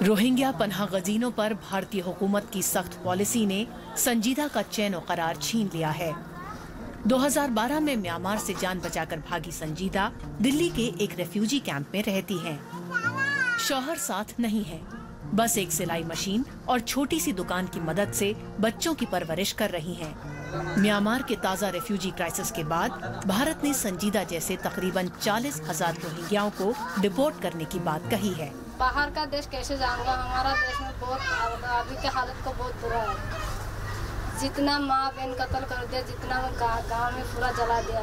Rohingya पनाह गजीनों पर भारतीय हुकूमत की सख्त पॉलिसी ने संजीदा का चैन और करार छीन लिया है। 2012 में म्यांमार से जान बचाकर भागी संजीदा दिल्ली के एक रेफ्यूजी कैंप में रहती हैं। शौहर साथ नहीं है, बस एक सिलाई मशीन और छोटी सी दुकान की मदद से बच्चों की परवरिश कर रही हैं। म्यांमार के ताज़ा रेफ्यूजी क्राइसिस के बाद भारत ने संजीदा जैसे तकरीबन 40,000 रोहिंग्याओं को डिपोर्ट करने की बात कही है। बाहर का देश कैसे जाऊंगा, हमारा देश में बहुत अभी के हालत को बहुत बुरा है। जितना माँ बहन कत्ल कर दिया, जितना गांव में पूरा जला दिया।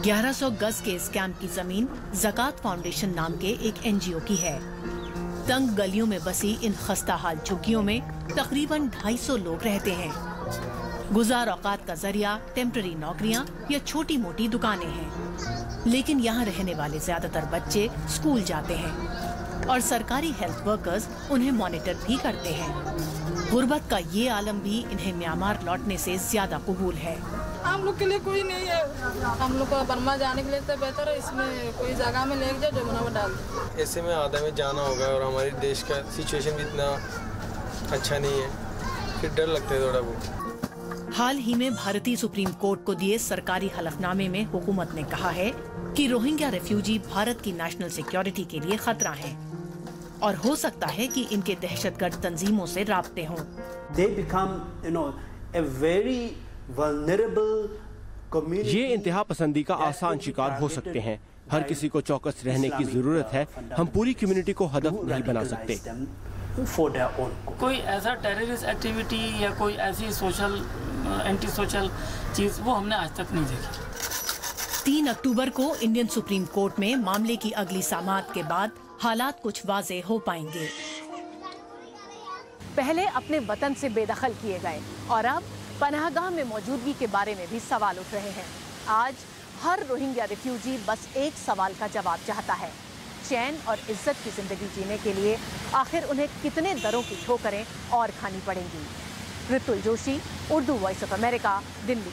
1100 गज के इस कैंप की जमीन ज़कात फाउंडेशन नाम के एक NGO की है। तंग गलियों में बसी इन खस्ता हाल झुग्गियों में तकरीबन 250 लोग रहते हैं। गुजार औकात का जरिया टेम्पररी नौकरियां या छोटी मोटी दुकानें हैं, लेकिन यहाँ रहने वाले ज्यादातर बच्चे स्कूल जाते हैं और सरकारी हेल्थ वर्कर्स उन्हें मॉनिटर भी करते हैं। गुर्बत का ये आलम भी इन्हें म्यांमार लौटने से ज्यादा कबूल है। हम लोग के लिए कोई नहीं है, हम लोग को बर्मा जाने के लिए तो बेहतर है, इसमें कोई जगह में ले जाए जमुना में डाल दे। ऐसे में आधा में जाना होगा और हमारे देश का सिचुएशन भी इतना अच्छा नहीं है, फिर डर लगता है थोड़ा बहुत। हाल ही में भारतीय सुप्रीम कोर्ट को दिए सरकारी हलफनामे में हुकूमत ने कहा है कि रोहिंग्या रेफ्यूजी भारत की नेशनल सिक्योरिटी के लिए खतरा हैं और हो सकता है कि इनके दहशतगर्द तंजीमों से राब्ते हों। ये इंतहा पसंदी का आसान शिकार हो सकते हैं। हर किसी को चौकस रहने की जरूरत है। हम पूरी कम्युनिटी को हदफ नहीं बना सकते। कोई ऐसा टेररिस्ट एक्टिविटी या कोई ऐसी सोशल एंटी सोशल चीज वो हमने आज तक नहीं देखी। 3 अक्टूबर को इंडियन सुप्रीम कोर्ट में मामले की अगली समाअत के बाद हालात कुछ वाजे हो पाएंगे। पहले अपने वतन से बेदखल किए गए और अब पनाहगाह में मौजूदगी के बारे में भी सवाल उठ रहे हैं। आज हर रोहिंग्या रेफ्यूजी बस एक सवाल का जवाब चाहता है, चैन और इज्जत की जिंदगी जीने के लिए आखिर उन्हें कितने दरों की ठोकरें और खानी पड़ेंगी। Ritul Joshi, Urdu voice of America, Delhi.